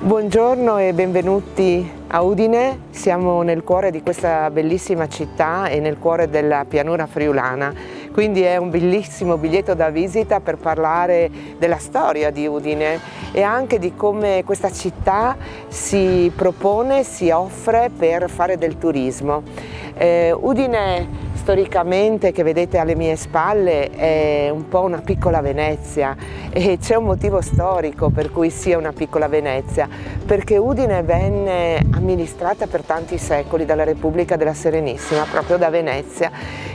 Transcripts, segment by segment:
Buongiorno e benvenuti a Udine. Siamo nel cuore di questa bellissima città e nel cuore della pianura friulana, quindi è un bellissimo biglietto da visita per parlare della storia di Udine e anche di come questa città si propone, si offre per fare del turismo. Udine storicamente, che vedete alle mie spalle, è un po' una piccola Venezia e c'è un motivo storico per cui sia una piccola Venezia, perché Udine venne amministrata per tanti secoli dalla Repubblica della Serenissima, proprio da Venezia,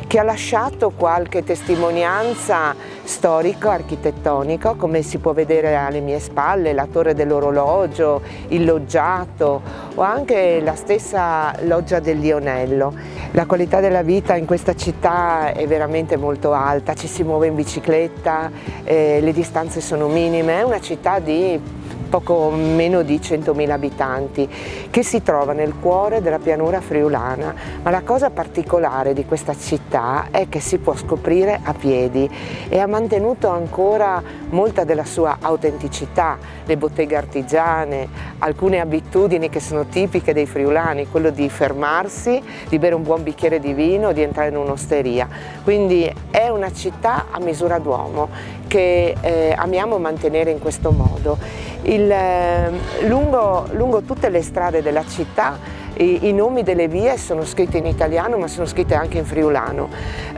che ha lasciato qualche testimonianza storico-architettonica, come si può vedere alle mie spalle, la torre dell'orologio, il loggiato o anche la stessa loggia del Lionello. La qualità della vita in questa città è veramente molto alta, ci si muove in bicicletta, le distanze sono minime, è una città di poco meno di 100.000 abitanti che si trova nel cuore della pianura friulana, ma la cosa particolare di questa città è che si può scoprire a piedi e ha mantenuto ancora molta della sua autenticità, le botteghe artigiane, alcune abitudini che sono tipiche dei friulani, quello di fermarsi, di bere un buon bicchiere di vino, di entrare in un'osteria, quindi è una città a misura d'uomo che amiamo mantenere in questo modo. Lungo tutte le strade della città i nomi delle vie sono scritti in italiano, ma sono scritte anche in friulano.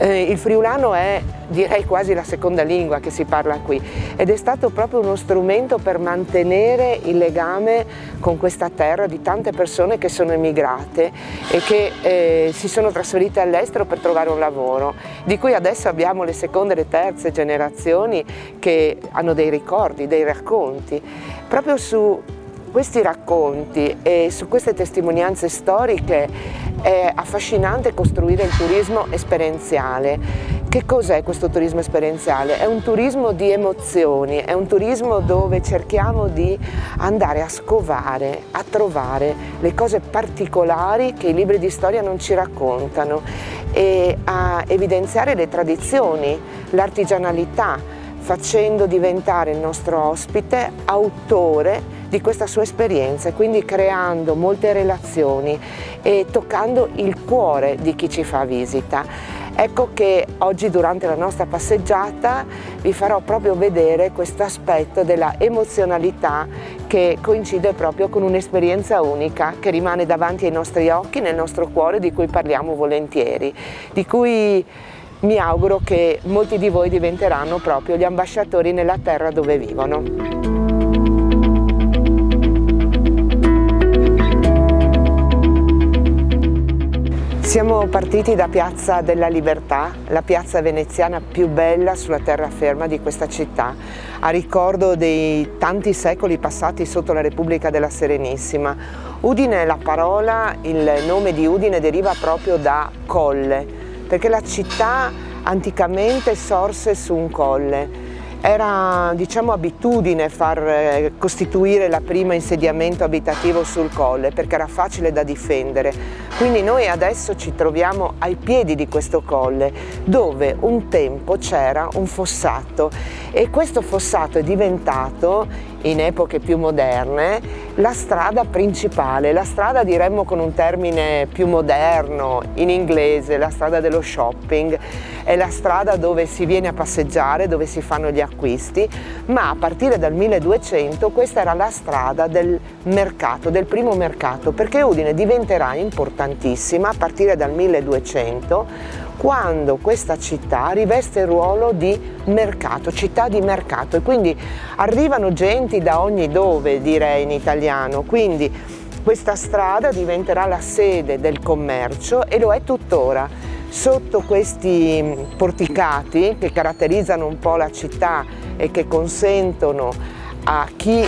Il friulano è, direi, quasi la seconda lingua che si parla qui ed è stato proprio uno strumento per mantenere il legame con questa terra di tante persone che sono emigrate e che si sono trasferite all'estero per trovare un lavoro, di cui adesso abbiamo le seconde e le terze generazioni che hanno dei ricordi, dei racconti. Proprio su questi racconti e su queste testimonianze storiche è affascinante costruire il turismo esperienziale. Che cos'è questo turismo esperienziale? È un turismo di emozioni, è un turismo dove cerchiamo di andare a scovare, a trovare le cose particolari che i libri di storia non ci raccontano e a evidenziare le tradizioni, l'artigianalità, facendo diventare il nostro ospite autore di questa sua esperienza, quindi creando molte relazioni e toccando il cuore di chi ci fa visita. Ecco che oggi durante la nostra passeggiata vi farò proprio vedere questo aspetto della emozionalità che coincide proprio con un'esperienza unica che rimane davanti ai nostri occhi, nel nostro cuore, di cui parliamo volentieri, di cui mi auguro che molti di voi diventeranno proprio gli ambasciatori nella terra dove vivono. Siamo partiti da Piazza della Libertà, la piazza veneziana più bella sulla terraferma di questa città, a ricordo dei tanti secoli passati sotto la Repubblica della Serenissima. Udine, la parola, il nome di Udine deriva proprio da colle, perché la città anticamente sorse su un colle. Era, diciamo, abitudine far costituire la prima insediamento abitativo sul colle perché era facile da difendere. Quindi noi adesso ci troviamo ai piedi di questo colle dove un tempo c'era un fossato e questo fossato è diventato in epoche più moderne la strada principale, la strada, diremmo con un termine più moderno in inglese, la strada dello shopping, è la strada dove si viene a passeggiare, dove si fanno gli acquisti, ma a partire dal 1200 questa era la strada del mercato, del primo mercato, perché Udine diventerà importantissima a partire dal 1200 quando questa città riveste il ruolo di mercato, città di mercato, e quindi arrivano genti da ogni dove, direi in italiano, quindi questa strada diventerà la sede del commercio e lo è tuttora. Sotto questi porticati che caratterizzano un po' la città e che consentono a chi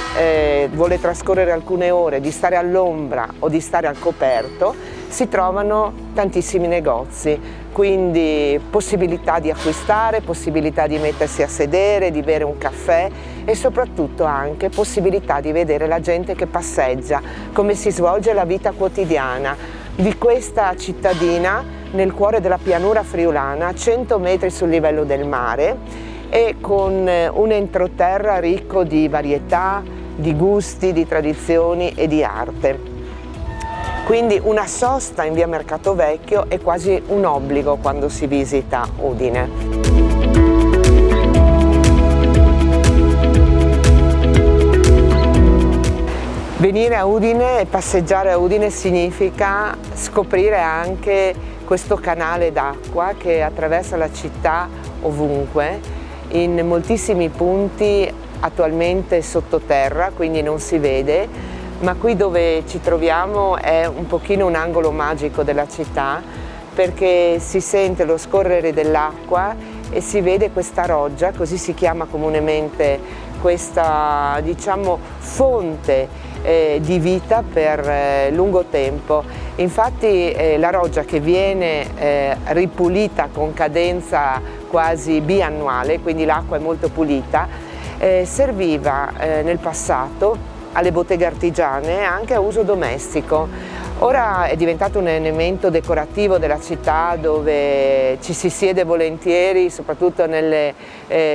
vuole trascorrere alcune ore di stare all'ombra o di stare al coperto, si trovano tantissimi negozi, quindi possibilità di acquistare, possibilità di mettersi a sedere, di bere un caffè e soprattutto anche possibilità di vedere la gente che passeggia, come si svolge la vita quotidiana di questa cittadina nel cuore della pianura friulana, a 100 metri sul livello del mare, e con un entroterra ricco di varietà, di gusti, di tradizioni e di arte. Quindi una sosta in via Mercato Vecchio è quasi un obbligo quando si visita Udine. Venire a Udine e passeggiare a Udine significa scoprire anche questo canale d'acqua che attraversa la città ovunque, in moltissimi punti attualmente sottoterra, quindi non si vede, ma qui dove ci troviamo è un pochino un angolo magico della città, perché si sente lo scorrere dell'acqua e si vede questa roggia, così si chiama comunemente questa, diciamo, fonte di vita per lungo tempo. Infatti la roggia, che viene ripulita con cadenza quasi biannuale, quindi l'acqua è molto pulita, serviva nel passato alle botteghe artigiane e anche a uso domestico. Ora è diventato un elemento decorativo della città dove ci si siede volentieri, soprattutto nelle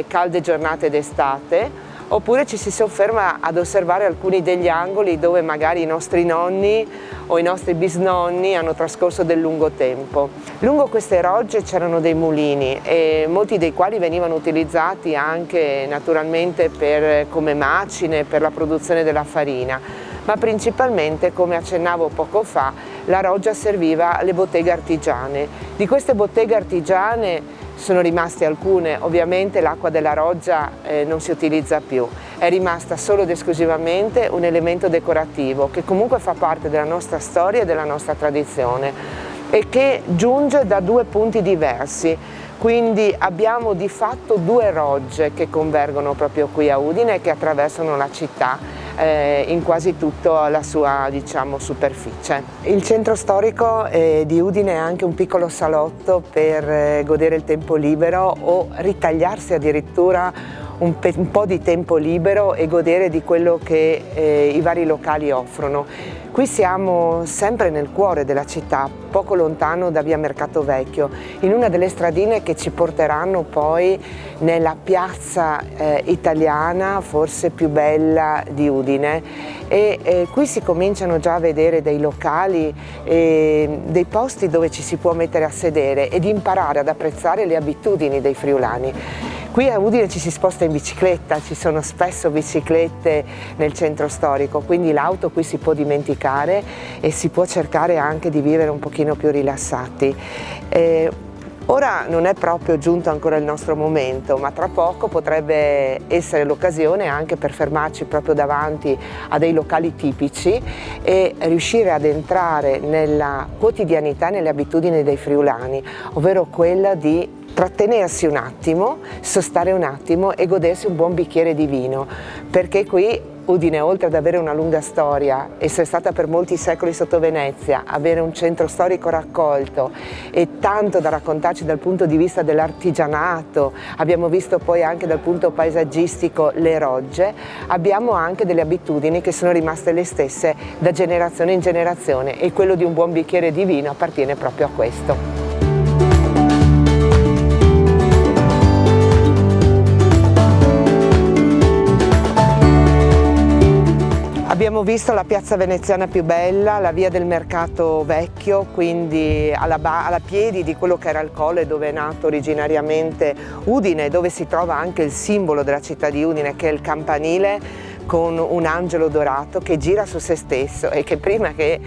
calde giornate d'estate, oppure ci si sofferma ad osservare alcuni degli angoli dove magari i nostri nonni o i nostri bisnonni hanno trascorso del lungo tempo. Lungo queste rogge c'erano dei mulini, e molti dei quali venivano utilizzati anche naturalmente come macine per la produzione della farina, ma principalmente, come accennavo poco fa, la roggia serviva alle botteghe artigiane. Di queste botteghe artigiane sono rimaste alcune, ovviamente l'acqua della roggia non si utilizza più, è rimasta solo ed esclusivamente un elemento decorativo che comunque fa parte della nostra storia e della nostra tradizione e che giunge da due punti diversi. Quindi abbiamo di fatto due rogge che convergono proprio qui a Udine e che attraversano la città in quasi tutta la sua, diciamo, superficie. Il centro storico di Udine è anche un piccolo salotto per godere il tempo libero o ritagliarsi addirittura un po' di tempo libero e godere di quello che i vari locali offrono. Qui siamo sempre nel cuore della città, poco lontano da via Mercato Vecchio, in una delle stradine che ci porteranno poi nella piazza italiana forse più bella di Udine, e qui si cominciano già a vedere dei locali, dei posti dove ci si può mettere a sedere ed imparare ad apprezzare le abitudini dei friulani. Qui a Udine ci si sposta in bicicletta, ci sono spesso biciclette nel centro storico, quindi l'auto qui si può dimenticare e si può cercare anche di vivere un pochino più rilassati. Ora non è proprio giunto ancora il nostro momento, ma tra poco potrebbe essere l'occasione anche per fermarci proprio davanti a dei locali tipici e riuscire ad entrare nella quotidianità, nelle abitudini dei friulani, ovvero quella di trattenersi un attimo, sostare un attimo e godersi un buon bicchiere di vino, perché qui Udine, oltre ad avere una lunga storia, essere stata per molti secoli sotto Venezia, avere un centro storico raccolto e tanto da raccontarci dal punto di vista dell'artigianato, abbiamo visto poi anche dal punto paesaggistico le rogge, abbiamo anche delle abitudini che sono rimaste le stesse da generazione in generazione, e quello di un buon bicchiere di vino appartiene proprio a questo. Abbiamo visto la piazza veneziana più bella, la via del Mercato Vecchio, quindi alla piedi di quello che era il colle dove è nato originariamente Udine, dove si trova anche il simbolo della città di Udine, che è il campanile con un angelo dorato che gira su se stesso e che, prima che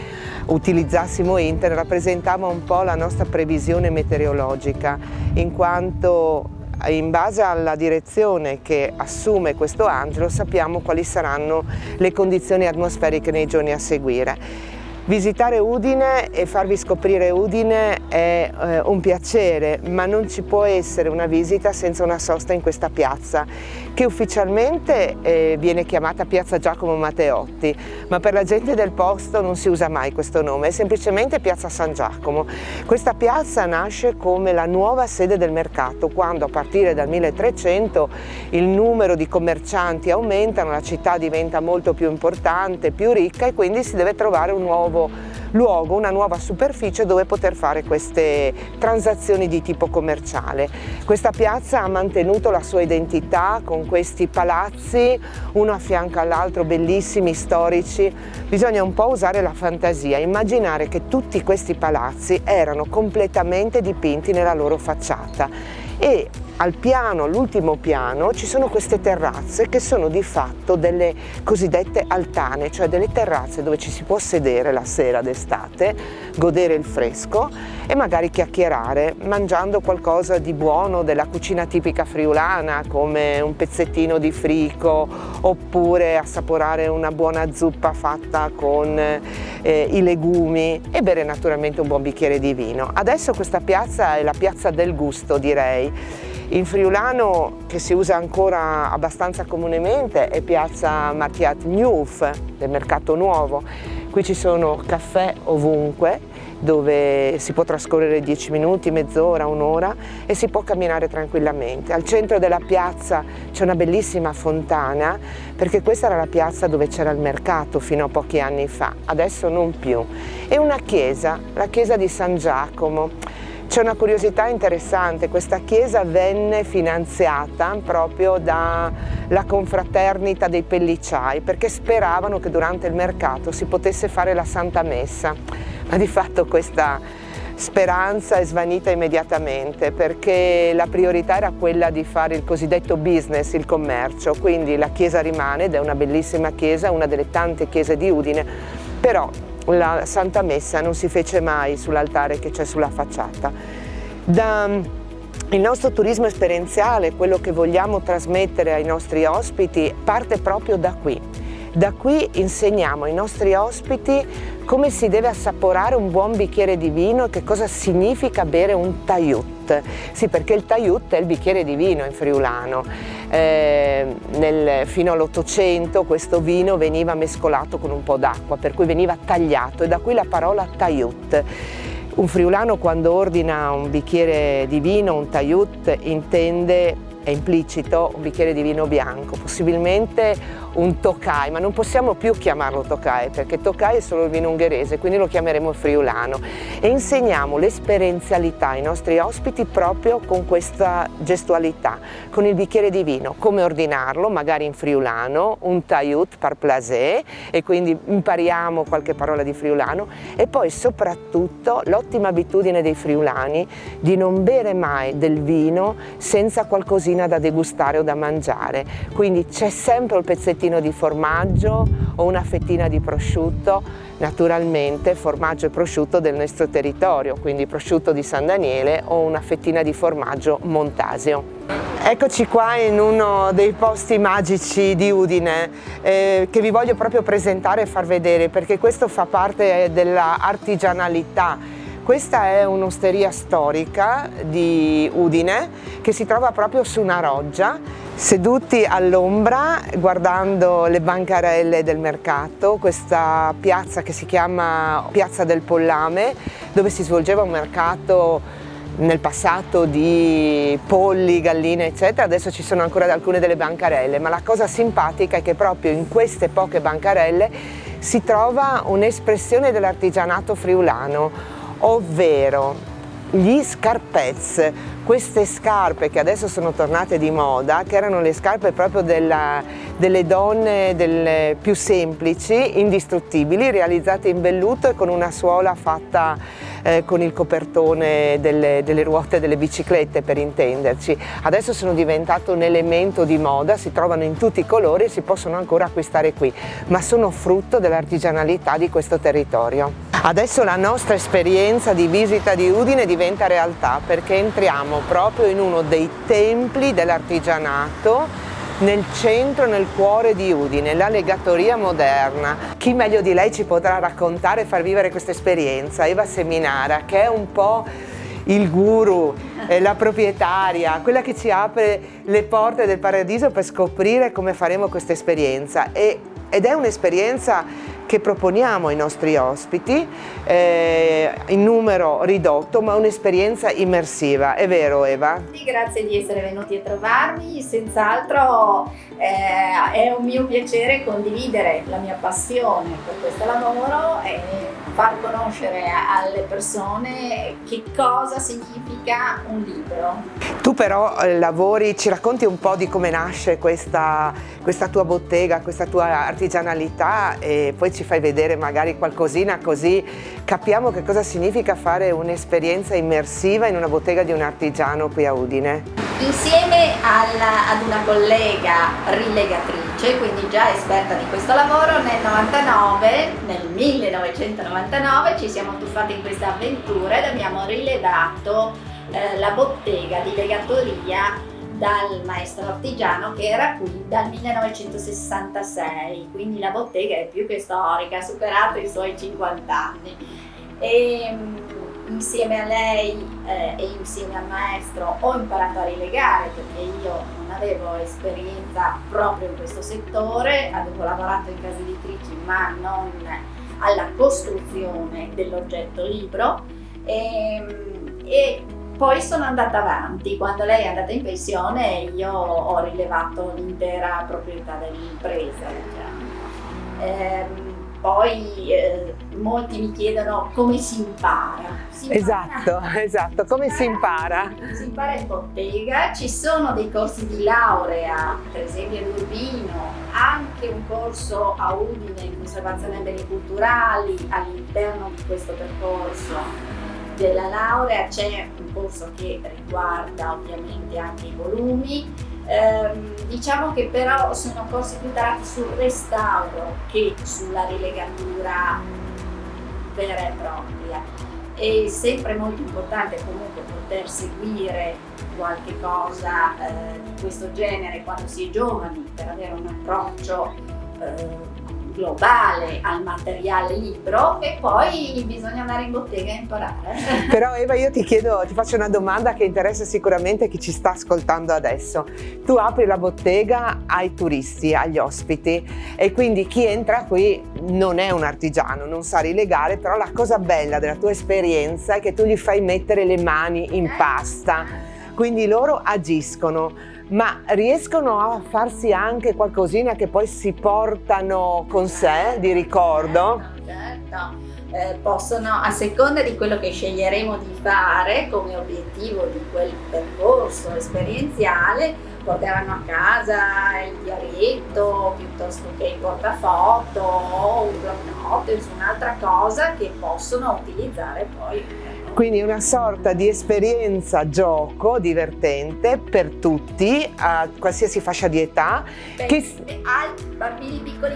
utilizzassimo internet, rappresentava un po' la nostra previsione meteorologica, in quanto in base alla direzione che assume questo angelo sappiamo quali saranno le condizioni atmosferiche nei giorni a seguire. Visitare Udine e farvi scoprire Udine è un piacere, ma non ci può essere una visita senza una sosta in questa piazza, che ufficialmente viene chiamata Piazza Giacomo Matteotti, ma per la gente del posto non si usa mai questo nome, è semplicemente Piazza San Giacomo. Questa piazza nasce come la nuova sede del mercato, quando a partire dal 1300 il numero di commercianti aumenta, la città diventa molto più importante, più ricca, e quindi si deve trovare un nuovo luogo, una nuova superficie dove poter fare queste transazioni di tipo commerciale. Questa piazza ha mantenuto la sua identità con questi palazzi, uno a fianco all'altro, bellissimi, storici. Bisogna un po' usare la fantasia, immaginare che tutti questi palazzi erano completamente dipinti nella loro facciata e al piano, l'ultimo piano, ci sono queste terrazze che sono di fatto delle cosiddette altane, cioè delle terrazze dove ci si può sedere la sera d'estate, godere il fresco e magari chiacchierare mangiando qualcosa di buono della cucina tipica friulana, come un pezzettino di frico oppure assaporare una buona zuppa fatta con i legumi e bere naturalmente un buon bicchiere di vino. Adesso questa piazza è la piazza del gusto, direi. In friulano, che si usa ancora abbastanza comunemente, è piazza Martiat Nuov, del Mercato Nuovo. Qui ci sono caffè ovunque, dove si può trascorrere 10 minuti, mezz'ora, un'ora e si può camminare tranquillamente. Al centro della piazza c'è una bellissima fontana, perché questa era la piazza dove c'era il mercato fino a pochi anni fa, adesso non più. E una chiesa, la chiesa di San Giacomo. C'è una curiosità interessante, questa chiesa venne finanziata proprio dalla confraternita dei Pelliciai perché speravano che durante il mercato si potesse fare la Santa Messa, ma di fatto questa speranza è svanita immediatamente perché la priorità era quella di fare il cosiddetto business, il commercio, quindi la chiesa rimane ed è una bellissima chiesa, una delle tante chiese di Udine, però la Santa Messa non si fece mai sull'altare che c'è sulla facciata. Il nostro turismo esperienziale, quello che vogliamo trasmettere ai nostri ospiti, parte proprio da qui. Da qui insegniamo ai nostri ospiti come si deve assaporare un buon bicchiere di vino e che cosa significa bere un taiut. Sì, perché il taiut è il bicchiere di vino in friulano. Fino all'800 questo vino veniva mescolato con un po' d'acqua, per cui veniva tagliato e da qui la parola taiut. Un friulano quando ordina un bicchiere di vino, un taiut, intende, è implicito, un bicchiere di vino bianco, possibilmente un Tokaj, ma non possiamo più chiamarlo Tokaj perché Tokaj è solo il vino ungherese, quindi lo chiameremo friulano e insegniamo l'esperienzialità ai nostri ospiti proprio con questa gestualità, con il bicchiere di vino, come ordinarlo, magari in friulano, un taiut par plaisir e quindi impariamo qualche parola di friulano e poi soprattutto l'ottima abitudine dei friulani di non bere mai del vino senza qualcosina da degustare o da mangiare, quindi c'è sempre il pezzettino di formaggio o una fettina di prosciutto, naturalmente formaggio e prosciutto del nostro territorio, quindi prosciutto di San Daniele o una fettina di formaggio montasio. Eccoci qua in uno dei posti magici di Udine che vi voglio proprio presentare e far vedere perché questo fa parte della artigianalità. Questa è un'osteria storica di Udine che si trova proprio su una roggia, seduti all'ombra guardando le bancarelle del mercato, questa piazza che si chiama Piazza del Pollame, dove si svolgeva un mercato nel passato di polli, galline eccetera, adesso ci sono ancora alcune delle bancarelle, ma la cosa simpatica è che proprio in queste poche bancarelle si trova un'espressione dell'artigianato friulano, ovvero gli scarpez, queste scarpe che adesso sono tornate di moda, che erano le scarpe proprio delle donne più semplici, indistruttibili, realizzate in velluto e con una suola fatta con il copertone delle ruote delle biciclette, per intenderci. Adesso sono diventate un elemento di moda, si trovano in tutti i colori e si possono ancora acquistare qui, ma sono frutto dell'artigianalità di questo territorio. Adesso la nostra esperienza di visita di Udine diventa realtà perché entriamo proprio in uno dei templi dell'artigianato nel centro, nel cuore di Udine, la legatoria moderna. Chi meglio di lei ci potrà raccontare e far vivere questa esperienza? Eva Seminara, che è un po' il guru, la proprietaria, quella che ci apre le porte del paradiso per scoprire come faremo questa esperienza. Ed è un'esperienza che proponiamo ai nostri ospiti, in numero ridotto, ma un'esperienza immersiva. È vero, Eva? Sì, grazie di essere venuti a trovarmi, senz'altro è un mio piacere condividere la mia passione per questo lavoro e far conoscere alle persone che cosa significa un libro. Tu però lavori, ci racconti un po' di come nasce questa tua bottega, questa tua artigianalità, e poi ci fai vedere magari qualcosina, così capiamo che cosa significa fare un'esperienza immersiva in una bottega di un artigiano qui a Udine. Insieme ad una collega rilegatrice, quindi già esperta di questo lavoro, nel 1999 ci siamo tuffati in questa avventura ed abbiamo rilevato la bottega di legatoria dal maestro artigiano che era qui dal 1966, quindi la bottega è più che storica, ha superato i suoi 50 anni. E insieme a lei e insieme al maestro ho imparato a rilegare, perché io non avevo esperienza proprio in questo settore, avevo lavorato in case editrici ma non alla costruzione dell'oggetto libro, e poi sono andata avanti. Quando lei è andata in pensione io ho rilevato l'intera proprietà dell'impresa, diciamo. Poi molti mi chiedono come si impara. Esatto, come si impara? Si impara in bottega, ci sono dei corsi di laurea, per esempio ad Urbino, anche un corso a Udine in conservazione dei beni culturali. All'interno di questo percorso della laurea c'è un corso che riguarda ovviamente anche i volumi. Diciamo che però sono corsi più tarati sul restauro che sulla rilegatura vera e propria. È sempre molto importante comunque poter seguire qualche cosa di questo genere quando si è giovani, per avere un approccio globale al materiale libro, e poi bisogna andare in bottega e imparare. Però Eva, io ti faccio una domanda che interessa sicuramente chi ci sta ascoltando adesso. Tu apri la bottega ai turisti, agli ospiti, e quindi chi entra qui non è un artigiano, non sa rilegare, però la cosa bella della tua esperienza è che tu gli fai mettere le mani in pasta, quindi loro agiscono. Ma riescono a farsi anche qualcosina che poi si portano con sé di ricordo? Certo. Possono, a seconda di quello che sceglieremo di fare come obiettivo di quel percorso esperienziale, porteranno a casa il diarietto piuttosto che il portafoto o un bloc notes, un'altra cosa che possono utilizzare poi. Quindi una sorta di esperienza gioco divertente per tutti, a qualsiasi fascia di età. Bambini piccoli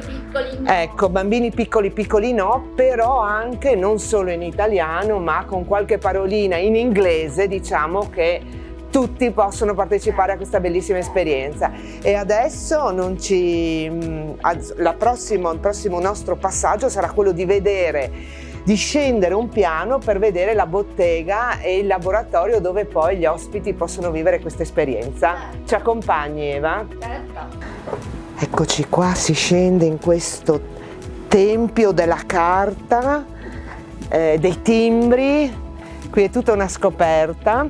no. Ecco, bambini piccoli no, però anche non solo in italiano, ma con qualche parolina in inglese, diciamo che tutti possono partecipare a questa bellissima esperienza. E adesso il prossimo nostro passaggio sarà quello di scendere un piano per vedere la bottega e il laboratorio dove poi gli ospiti possono vivere questa esperienza. Ci accompagni, Eva? Certo. Eccoci qua, si scende in questo tempio della carta, dei timbri. Qui è tutta una scoperta.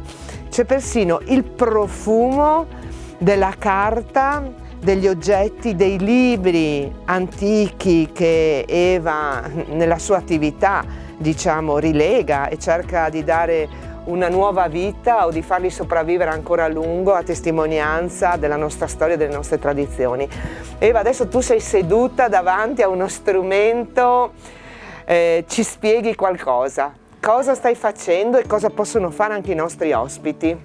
C'è persino il profumo della carta, degli oggetti, dei libri antichi che Eva nella sua attività, diciamo, rilega e cerca di dare una nuova vita o di farli sopravvivere ancora a lungo a testimonianza della nostra storia e delle nostre tradizioni. Eva, adesso tu sei seduta davanti a uno strumento, ci spieghi qualcosa? Cosa stai facendo e cosa possono fare anche i nostri ospiti?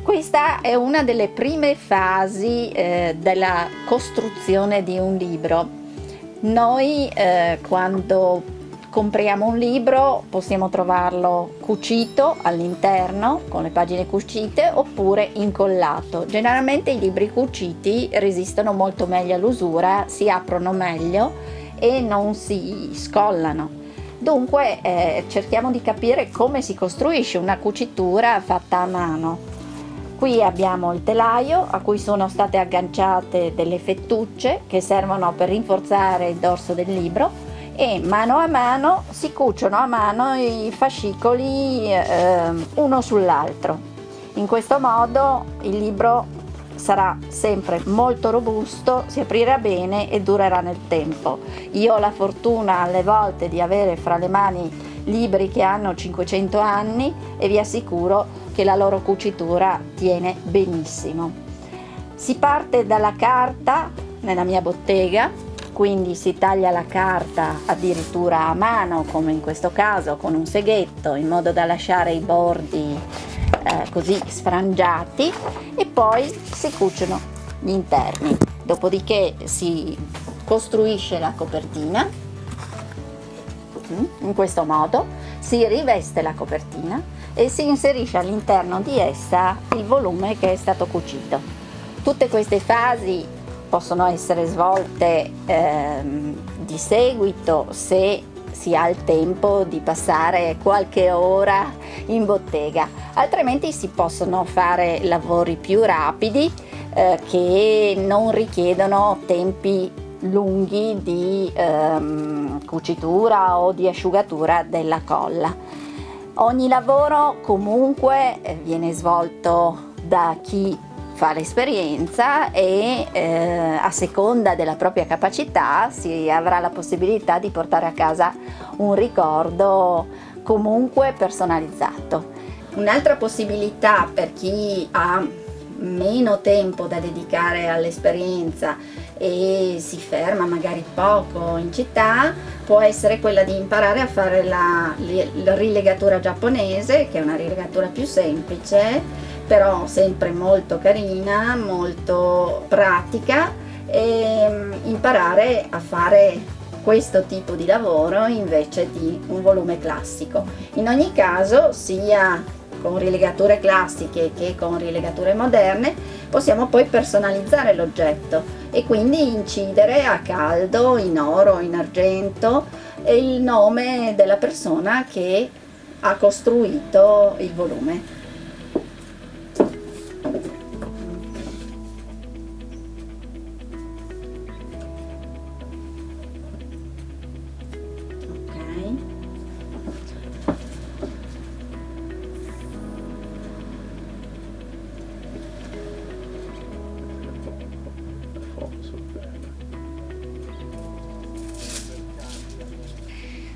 Questa è una delle prime fasi della costruzione di un libro. Noi quando compriamo un libro possiamo trovarlo cucito all'interno con le pagine cucite oppure incollato. Generalmente i libri cuciti resistono molto meglio all'usura, si aprono meglio e non si scollano. Dunque cerchiamo di capire come si costruisce una cucitura fatta a mano. Qui abbiamo il telaio a cui sono state agganciate delle fettucce che servono per rinforzare il dorso del libro. e mano a mano si cuciono a mano i fascicoli uno sull'altro. In questo modo il libro sarà sempre molto robusto, si aprirà bene e durerà nel tempo. Io ho la fortuna alle volte di avere fra le mani libri che hanno 500 anni e vi assicuro che la loro cucitura tiene benissimo. Si parte dalla carta nella mia bottega, quindi si taglia la carta addirittura a mano, come in questo caso con un seghetto, in modo da lasciare i bordi così sfrangiati, e poi si cuciono gli interni. Dopodiché si costruisce la copertina in questo modo, si riveste la copertina e si inserisce all'interno di essa il volume che è stato cucito. Tutte queste fasi possono essere svolte di seguito se si ha il tempo di passare qualche ora in bottega, altrimenti si possono fare lavori più rapidi che non richiedono tempi lunghi di cucitura o di asciugatura della colla. Ogni lavoro comunque viene svolto da chi fa l'esperienza e a seconda della propria capacità si avrà la possibilità di portare a casa un ricordo comunque personalizzato. Un'altra possibilità per chi ha meno tempo da dedicare all'esperienza e si ferma magari poco in città può essere quella di imparare a fare la rilegatura giapponese, che è una rilegatura più semplice però sempre molto carina, molto pratica, e imparare a fare questo tipo di lavoro invece di un volume classico. In ogni caso, sia con rilegature classiche che con rilegature moderne, possiamo poi personalizzare l'oggetto e quindi incidere a caldo, in oro, in argento, il nome della persona che ha costruito il volume.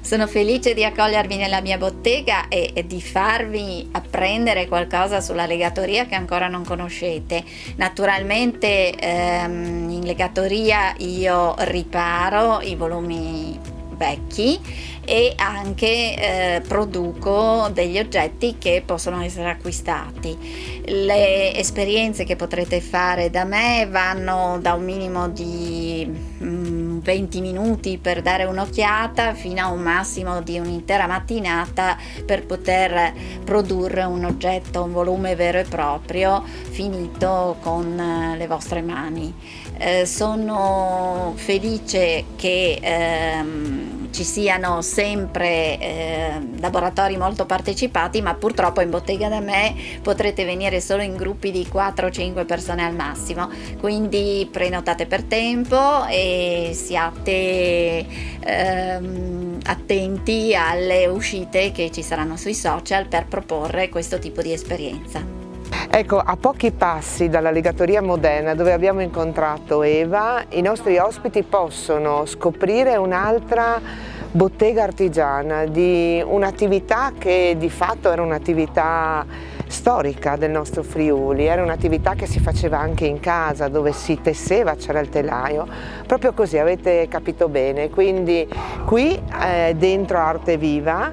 Sono felice di accogliervi nella mia bottega e di farvi apprendere qualcosa sulla legatoria che ancora non conoscete. Naturalmente in legatoria io riparo i volumi vecchi e anche produco degli oggetti che possono essere acquistati. Le esperienze che potrete fare da me vanno da un minimo di 20 minuti per dare un'occhiata fino a un massimo di un'intera mattinata per poter produrre un oggetto, un volume vero e proprio finito con le vostre mani. Sono felice che ci siano sempre laboratori molto partecipati, ma purtroppo in bottega da me potrete venire solo in gruppi di 4 o 5 persone al massimo, quindi prenotate per tempo e siate attenti alle uscite che ci saranno sui social per proporre questo tipo di esperienza. Ecco, a pochi passi dalla legatoria moderna dove abbiamo incontrato Eva, i nostri ospiti possono scoprire un'altra bottega artigiana di un'attività che di fatto era un'attività storica del nostro Friuli, era un'attività che si faceva anche in casa, dove si tesseva, c'era il telaio, proprio così, avete capito bene. Quindi qui dentro Arte Viva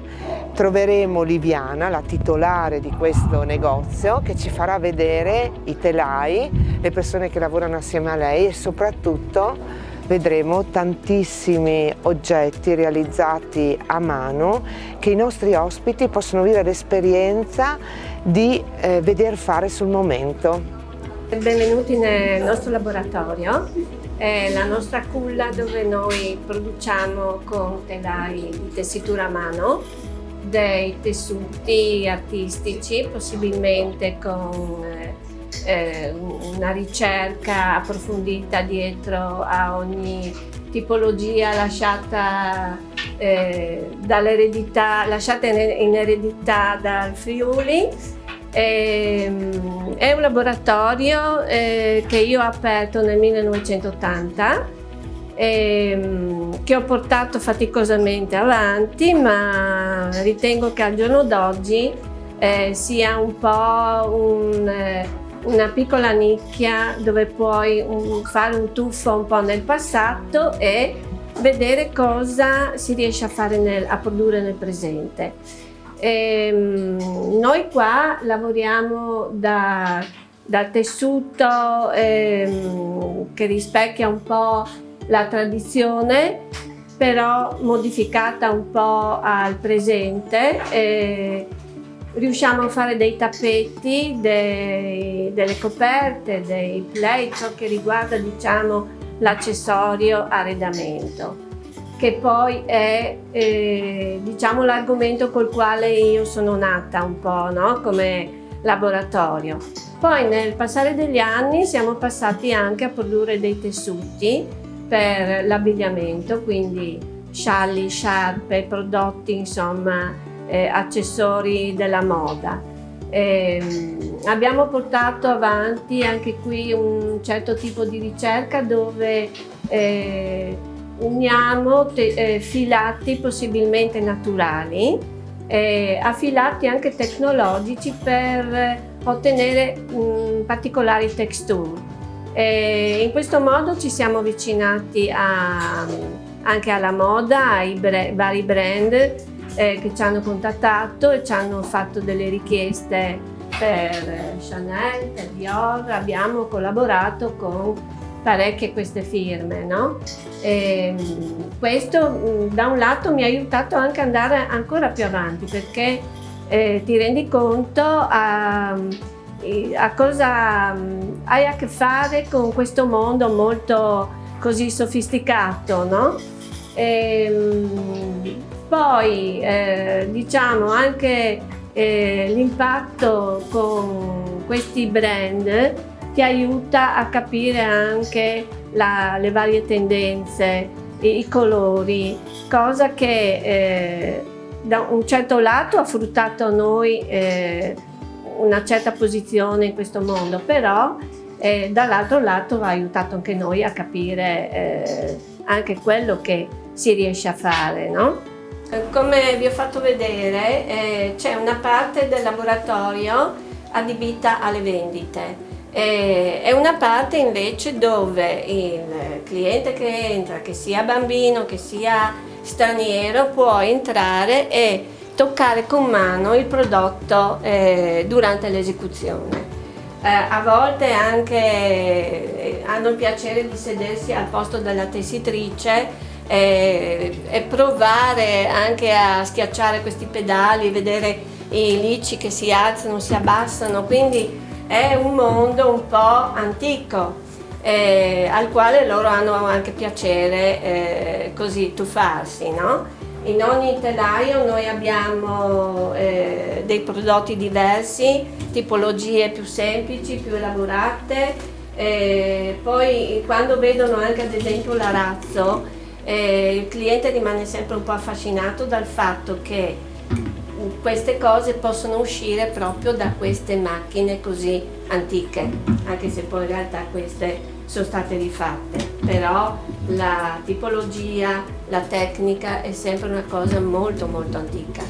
troveremo Liviana, la titolare di questo negozio, che ci farà vedere i telai, le persone che lavorano assieme a lei, e soprattutto vedremo tantissimi oggetti realizzati a mano che i nostri ospiti possono vivere l'esperienza di veder fare sul momento. Benvenuti nel nostro laboratorio, è la nostra culla dove noi produciamo con telai di tessitura a mano dei tessuti artistici, possibilmente con una ricerca approfondita dietro a ogni tipologia lasciata dall'eredità, lasciata in eredità dal Friuli. È un laboratorio che io ho aperto nel 1980, che ho portato faticosamente avanti, ma ritengo che al giorno d'oggi sia un po' una piccola nicchia dove puoi fare un tuffo un po' nel passato e vedere cosa si riesce a fare a produrre nel presente. Noi qua lavoriamo dal tessuto che rispecchia un po' la tradizione, però modificata un po' al presente. Riusciamo a fare dei tappeti, delle coperte, dei play, ciò che riguarda, diciamo, l'accessorio arredamento, che poi è diciamo l'argomento col quale io sono nata un po', no? Come laboratorio. Poi nel passare degli anni siamo passati anche a produrre dei tessuti per l'abbigliamento, quindi scialli, sciarpe, prodotti, insomma, accessori della moda. Abbiamo portato avanti anche qui un certo tipo di ricerca dove uniamo filati possibilmente naturali a filati anche tecnologici per ottenere particolari texture. In questo modo ci siamo avvicinati anche alla moda, ai vari brand che ci hanno contattato e ci hanno fatto delle richieste per Chanel, per Dior. Abbiamo collaborato con parecchie queste firme, no? Questo da un lato mi ha aiutato anche ad andare ancora più avanti, perché ti rendi conto a cosa hai a che fare con questo mondo molto così sofisticato, no? Poi diciamo anche l'impatto con questi brand ti aiuta a capire anche le varie tendenze, i colori, cosa che da un certo lato ha fruttato a noi una certa posizione in questo mondo, però dall'altro lato ha aiutato anche noi a capire anche quello che si riesce a fare, no? Come vi ho fatto vedere, c'è una parte del laboratorio adibita alle vendite. È una parte invece dove il cliente che entra, che sia bambino, che sia straniero, può entrare e toccare con mano il prodotto durante l'esecuzione. A volte anche hanno il piacere di sedersi al posto della tessitrice e provare anche a schiacciare questi pedali, vedere i lisci che si alzano, si abbassano, quindi è un mondo un po' antico al quale loro hanno anche piacere così tuffarsi, no? In ogni telaio noi abbiamo dei prodotti diversi, tipologie più semplici, più elaborate, poi quando vedono anche ad esempio l'arazzo, il cliente rimane sempre un po' affascinato dal fatto che queste cose possono uscire proprio da queste macchine così antiche, anche se poi in realtà queste sono state rifatte, però la tipologia, la tecnica è sempre una cosa molto molto antica.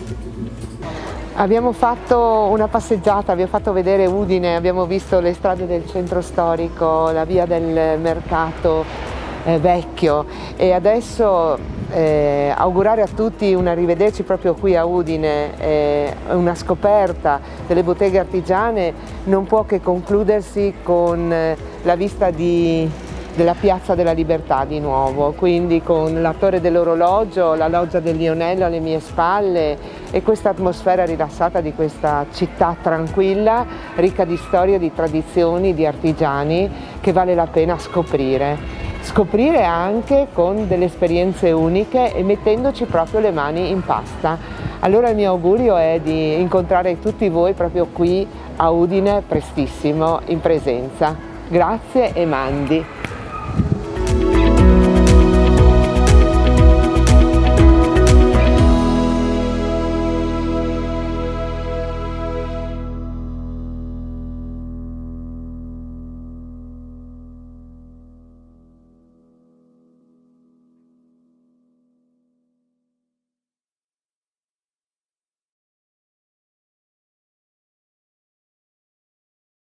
Abbiamo fatto una passeggiata, vi ho fatto vedere Udine, abbiamo visto le strade del centro storico, la via del mercato vecchio, e adesso augurare a tutti un arrivederci proprio qui a Udine, una scoperta delle botteghe artigiane non può che concludersi con la vista della Piazza della Libertà di nuovo, quindi con la Torre dell'Orologio, la Loggia del Lionello alle mie spalle e questa atmosfera rilassata di questa città tranquilla, ricca di storie, di tradizioni, di artigiani che vale la pena scoprire. Scoprire anche con delle esperienze uniche e mettendoci proprio le mani in pasta. Allora il mio augurio è di incontrare tutti voi proprio qui a Udine prestissimo in presenza. Grazie e mandi.